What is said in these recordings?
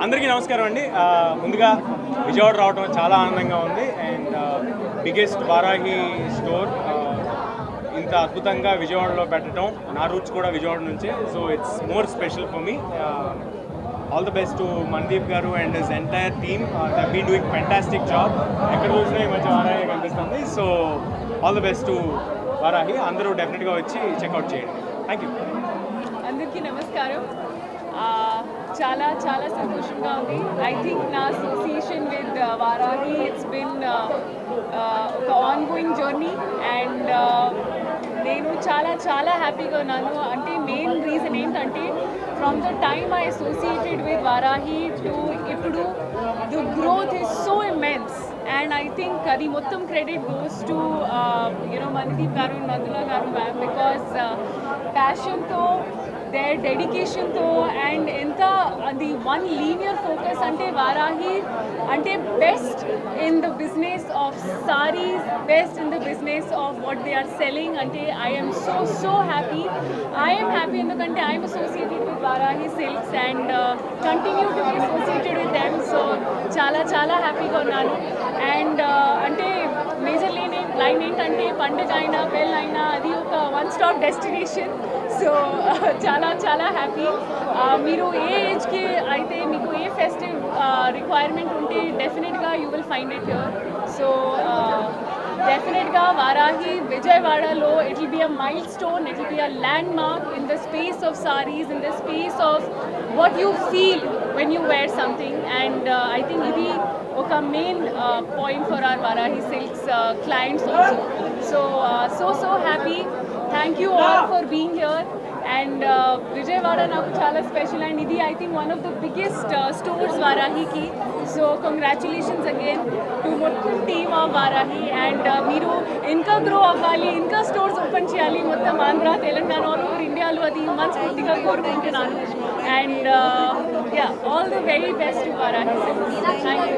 అందరికీ నమస్కారం అండి. ముందుగా విజయవాడ రావడం చాలా ఆనందంగా ఉంది. అండ్ బిగ్గెస్ట్ వారాహి స్టోర్ ఇంత అద్భుతంగా విజయవాడలో పెట్టడం, నా రూట్స్ కూడా విజయవాడ నుంచే. So it's more special for me. All the best to Mandeep garu and his entire team. They been doing fantastic job. ఎక్కడ చూసినా ఈ మధ్య వారాహి కనిపిస్తుంది. So all the best to Varahi. అందరూ డెఫినెట్గా వచ్చి చెక్అవుట్ చేయండి. Thank you. అందరికీ నమస్కారం. చాలా చాలా సంతోషంగా ఉంది. ఐ థింక్ నా association with Varahi it's been ఒక ఆన్గోయింగ్ జర్నీ అండ్ నేను చాలా చాలా హ్యాపీగా ఉన్నాను. అంటే మెయిన్ రీజన్ ఏంటంటే from the time I associated with Varahi to ఇప్పుడు the growth is so immense. And I think అది మొత్తం credit goes to Mandeep garu, Nandula garu ma'am. Because ప్యాషన్తో, their dedication తో అండ్ ఎంత అది వన్ లీనియర్ ఫోకస్ అంటే వారాహి అంటే best in the business of saris, best in the business of what they are selling. అంటే I'm so happy. I'm happy ఎందుకంటే I'm associated with Varahi Silks and continue to be associated with them. So చాలా చాలా హ్యాపీగా ఉన్నాను. And అంటే major line ఏంటంటే పండుగ అయినా పెళ్ళైనా అది ఒక వన్ స్టాప్ డెస్టినేషన్. సో చాలా చాలా హ్యాపీ. మీరు ఏ ఏజ్కి అయితే మీకు ఏ ఫెస్టివ్ రిక్వైర్మెంట్ ఉంటే డెఫినెట్గా you will find it here. So డెఫినెట్గా వారాహి విజయవాడలో it will be a mile stone, it will be a land mark in the space of saris, in the space of what you feel when you wear something. And I think ఇది ఒక main point for our Varahi silks clients also. So happy. Thank you all for being here. And Vijayawada నాకు చాలా special and ఇది I think one of the biggest stores వారాహికి. So congratulations again to మొత్తం team of Varahi. And మీరు ఇంకా grow అవ్వాలి, ఇంకా stores open చేయాలి మొత్తం ఆంధ్ర, తెలంగాణ, ఆల్ ఓవర్ ఇండియాలో. అది మనస్ఫూర్తిగా కోరుకుంటున్నాను. And yeah, all the very best to Varahi. Thank you.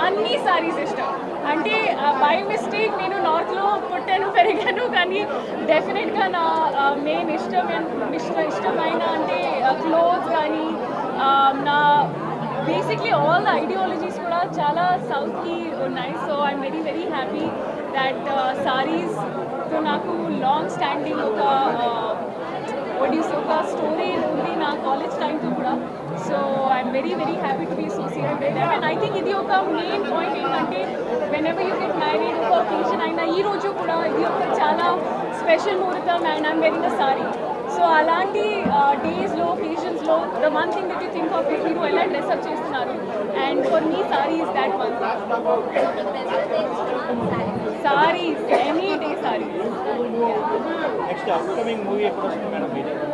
అన్ని సారీస్ ఇష్టం. అంటే బై మిస్టేక్ నేను నార్త్లో పుట్టాను పెరిగాను, కానీ డెఫినెట్గా నా మెయిన్ ఇష్టమైన అంటే క్లోత్స్ కానీ నా బేసిక్లీ ఆల్ ఐడియాలజీస్ కూడా చాలా సౌత్కి ఉన్నాయి. So I'm very very happy that సారీస్తో నాకు లాంగ్ స్టాండింగ్ ఒక ఒక స్టోరీ ఉంది నా కాలేజ్ టైంతో కూడా. So I'm very very happy to be associated with them. And I think ఇది ఒక మెయిన్ పాయింట్ ఏంటంటే whenever you get married, ఒక ఒకేషన్ అయినా ఈ రోజు కూడా ఇది ఒక చాలా స్పెషల్ ముహూర్తం and I'm wearing a sari. So అలాంటి డేస్లో, ఒకేషన్స్లో the one thing that you think of it, మీరు ఎలా డ్రెస్అప్ చేస్తున్నారు. And for me sari is that one. Saris, any day saris.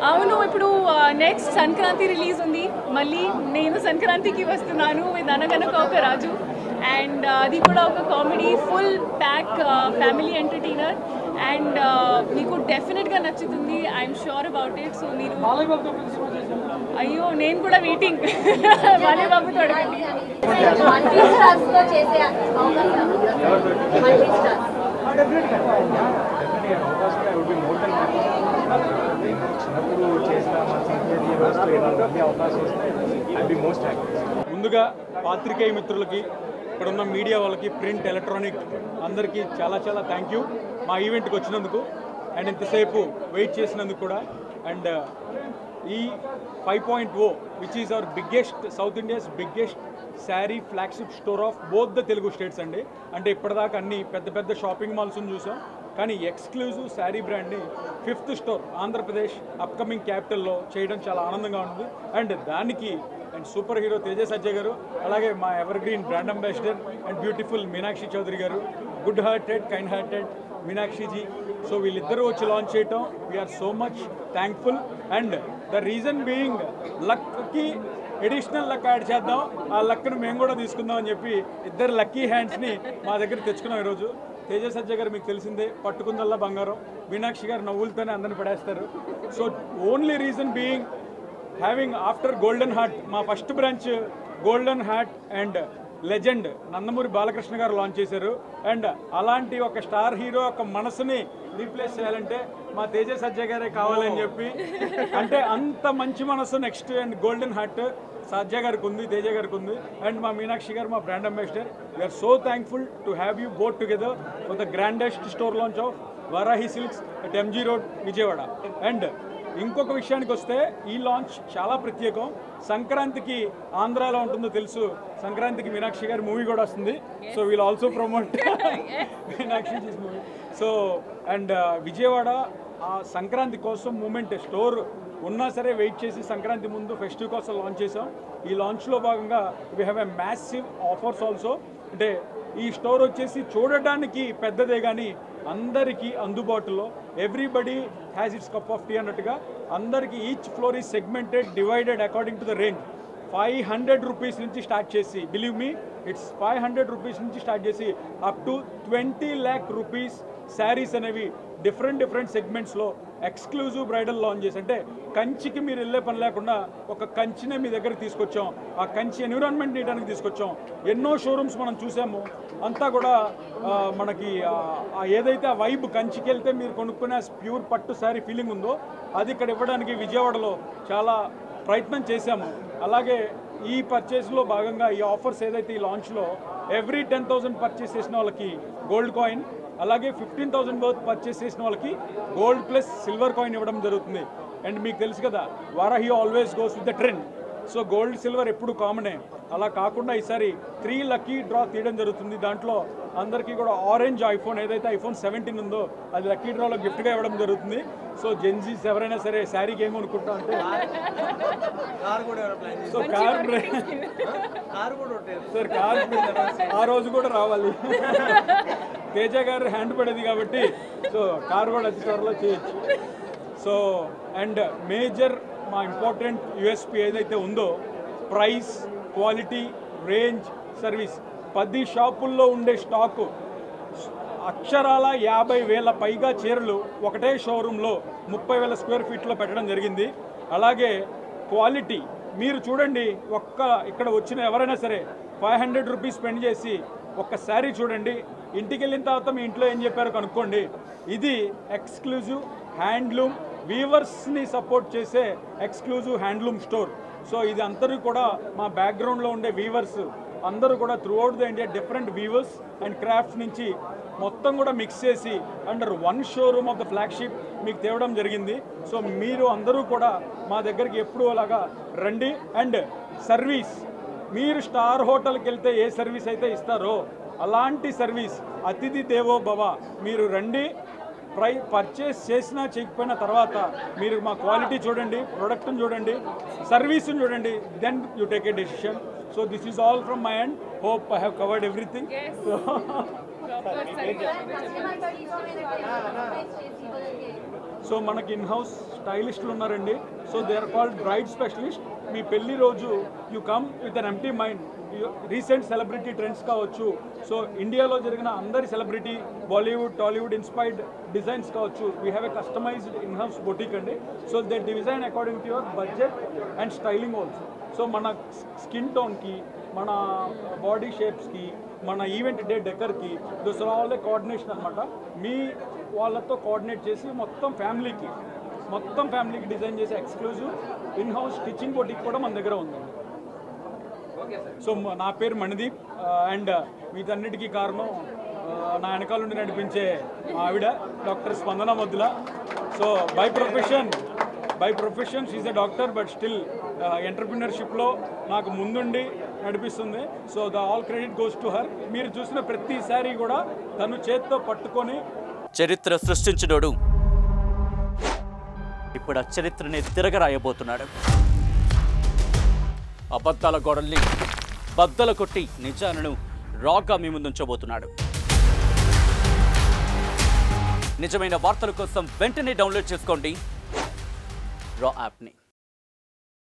అవును, ఇప్పుడు నెక్స్ట్ సంక్రాంతి రిలీజ్ ఉంది. మళ్ళీ నేను సంక్రాంతికి వస్తున్నాను విత్ అనగనక ఒక రాజు. అండ్ అది కూడా ఒక comedy full pack family entertainer. And మీకు డెఫినెట్గా నచ్చుతుంది, I'm sure about it. So మీరు అయ్యో నేను కూడా వెయిటింగ్ బాలేబాబుతో అడగండి. ముందుగా పాత్రికేయ మిత్రులకి, ఇక్కడున్న మీడియా వాళ్ళకి, ప్రింట్, ఎలక్ట్రానిక్ అందరికీ చాలా చాలా థ్యాంక్ యూ మా ఈవెంట్కి వచ్చినందుకు అండ్ ఇంతసేపు వెయిట్ చేసినందుకు కూడా. అండ్ ఈ 5.0 which is our biggest, south India's biggest sari flagship store of both the Telugu states అండి. అంటే ఇప్పటిదాకా అన్ని పెద్ద పెద్ద షాపింగ్ మాల్స్ని చూసాం, కానీ ఎక్స్క్లూజివ్ శారీ బ్రాండ్ని 5th స్టోర్ ఆంధ్రప్రదేశ్ అప్కమింగ్ క్యాపిటల్లో చేయడం చాలా ఆనందంగా ఉంది. అండ్ దానికి and super hero Teja Sajja garu, అలాగే మా evergreen brand ambassador and beautiful Meenakshi Chaudhary garu, good hearted, kind hearted మీనాక్షిజీ. సో వీళ్ళిద్దరూ వచ్చి లాంచ్ చేయటం we are so much thankful. And the reason being lucky additional luck add చేద్దాం, ఆ లక్ను మేము కూడా తీసుకుందాం అని చెప్పి ఇద్దరు లక్కీ హ్యాండ్స్ని మా దగ్గర తెచ్చుకున్నాం ఈరోజు. తేజ సజ్జ గారు మీకు తెలిసిందే, పట్టుకుందల్లా బంగారం. మీనాక్షి గారు నవ్వులతోనే అందరిని పడేస్తారు. So only reason being having after golden heart, మా first branch golden heart and legend Nandamuri Balakrishna garu launch చేశారు. అండ్ అలాంటి ఒక స్టార్ హీరో యొక్క మనసుని రీప్లేస్ చేయాలంటే మా తేజ సజ్జ గారే కావాలని చెప్పి, అంటే అంత మంచి మనసు నెక్స్ట్ అండ్ గోల్డెన్ హార్ట్ సజ్జ గారికి ఉంది, తేజ గారికి ఉంది. అండ్ మా మీనాక్షి గారు మా brand ambassador. We are so thankful to have you both together for the grandest store launch of Varahi silks at MG road Vijayawada. And ఇంకొక విషయానికి వస్తే ఈ లాంచ్ చాలా ప్రత్యేకం. సంక్రాంతికి ఆంధ్రాలో ఉంటుందో తెలుసు, సంక్రాంతికి మీనాక్షి గారి మూవీ కూడా వస్తుంది. So we'll also promote Meenakshi movie. So and Vijayawada ఆ సంక్రాంతి కోసం మూమెంట్ స్టోర్ ఉన్నా సరే వెయిట్ చేసి సంక్రాంతి ముందు ఫెస్టివ్ కోసం లాంచ్ చేసాం. ఈ లాంచ్లో భాగంగా we have a massive offers also. అంటే ఈ స్టోర్ వచ్చేసి చూడటానికి పెద్దదే కానీ అందరికీ అందుబాటులో, everybody has its cup of tea అన్నట్టుగా అందరికీ each floor is segmented, divided according to the range. 500 rupees నుంచి స్టార్ట్ చేసి, బిలీవ్ మీ ఇట్స్ 500 రూపీస్ నుంచి స్టార్ట్ చేసి up to 20 lakh rupees saris అనేవి డిఫరెంట్ సెగ్మెంట్స్లో ఎక్స్క్లూజివ్ బ్రైడల్ లాంచ్ చేసి, అంటే కంచికి మీరు వెళ్ళే పని లేకుండా ఒక కంచినే మీ దగ్గర తీసుకొచ్చాం. ఆ కంచి ఎన్విరాన్మెంట్ నీయడానికి తీసుకొచ్చాం. ఎన్నో షోరూమ్స్ మనం చూసాము, అంతా కూడా మనకి ఏదైతే ఆ వైబ్ కంచికి వెళ్తే మీరు కొనుక్కునే ప్యూర్ పట్టు శారీ ఫీలింగ్ ఉందో అది ఇక్కడ ఇవ్వడానికి విజయవాడలో చాలా ప్రయత్నం చేశాము. అలాగే ఈ పర్చేస్లో భాగంగా ఈ ఆఫర్స్ ఏదైతే ఈ లాంచ్లో ఎవ్రీ 10,000 పర్చేస్ చేసిన వాళ్ళకి గోల్డ్ కాయిన్, అలాగే 15,000 వర్త్ పర్చేస్ చేసిన వాళ్ళకి గోల్డ్ ప్లస్ సిల్వర్ కాయిన్ ఇవ్వడం జరుగుతుంది. అండ్ మీకు తెలుసు కదా, Varahi always goes with the trend. So gold silver ఎప్పుడు కామనే. అలా కాకుండా ఈసారి 3 లక్కీ డ్రా తీయడం జరుగుతుంది. దాంట్లో అందరికీ కూడా ఆరెంజ్ ఐఫోన్ ఏదైతే ఐఫోన్ 17 ఉందో అది లక్కీ డ్రాలో గిఫ్ట్గా ఇవ్వడం జరుగుతుంది. సో జెన్జీస్ ఎవరైనా సరే శారీకి ఏమనుకుంటా అంటే సో కార్ ఆ రోజు కూడా రావాలి. తేజ గారు హ్యాండ్ పడేది కాబట్టి సో కార్ కూడా అతి త్వరలో చేయొచ్చు. సో అండ్ మేజర్ మా ఇంపార్టెంట్ యూఎస్పీ ఏదైతే ఉందో ప్రైస్, క్వాలిటీ, రేంజ్, సర్వీస్. 10 షాపుల్లో ఉండే స్టాకు అక్షరాల 50,000 పైగా చీరలు ఒకటే షోరూంలో 30,000 స్క్వేర్ ఫీట్లో పెట్టడం జరిగింది. అలాగే క్వాలిటీ మీరు చూడండి, ఇక్కడ వచ్చిన ఎవరైనా సరే 500 రూపీస్ స్పెండ్ చేసి ఒక్క శారీ చూడండి, ఇంటికి వెళ్ళిన తర్వాత మీ ఇంట్లో ఏం చెప్పారో కనుక్కోండి. ఇది ఎక్స్క్లూజివ్ హ్యాండ్లూమ్ వీవర్స్ని సపోర్ట్ చేసే ఎక్స్క్లూజివ్ హ్యాండ్లూమ్ స్టోర్. సో ఇది అందరూ కూడా మా బ్యాక్గ్రౌండ్లో ఉండే వీవర్స్ అందరూ కూడా throughout the India different weavers and crafts నుంచి మొత్తం కూడా మిక్స్ చేసి under one showroom of the flagship మీకు తేవడం జరిగింది. సో మీరు అందరూ కూడా మా దగ్గరికి ఎప్పుడూ అలాగా రండి. అండ్ సర్వీస్, మీరు స్టార్ హోటల్కి వెళ్తే ఏ సర్వీస్ అయితే ఇస్తారో అలాంటి సర్వీస్, అతిథి దేవో భవ. మీరు రండి, పర్చేస్ చేసినా చేయకపోయిన తర్వాత మీరు మా క్వాలిటీ చూడండి, ప్రోడక్ట్ని చూడండి, సర్వీస్ని చూడండి, then you take a decision. So this is all from my end. Hope I have covered everything. So మనకి ఇన్ హౌస్ స్టైలిస్టులు ఉన్నారండి. So they are called bride specialist. మీ పెళ్లి రోజు you come with an empty mind. Recent celebrity trends కావచ్చు, so ఇండియాలో జరిగిన అందరి celebrity Bollywood, Tollywood inspired designs కావచ్చు. We have a customized in house boutique అండి. So they design according to your budget and styling also. So మన skin టోన్కి, మన body షేప్స్కి, మన ఈవెంట్ డే డెకర్కి this are all a coordination అనమాట. మీ వాళ్ళతో కోఆర్డినేట్ చేసి మొత్తం ఫ్యామిలీకి డిజైన్ చేసే exclusive in house stitching boutique కూడా మన దగ్గర ఉందండి. సో నా పేరు మణిదీప్. అండ్ వీటన్నిటికీ కారణం నా వెనకాల నుండి నడిపించే ఆవిడ doctor Spandana Moddula. So by profession she's a doctor, but still ఎంటర్ప్రినర్షిప్లో నాకు ముందుండి నడిపిస్తుంది. So the all credit goes to her. మీరు చూసిన ప్రతిసారి కూడా తను చేత్తో పట్టుకొని చరిత్ర సృష్టించినోడు ఇప్పుడు ఆ చరిత్రని తిరగరాయబోతున్నాడు. అబద్ధాల గోడల్ని బద్దలు కొట్టి నిజాలను రాగా మీ ముందుంచబోతున్నాడు. నిజమైన వార్తల కోసం వెంటనే డౌన్లోడ్ చేసుకోండి రా యాప్ని.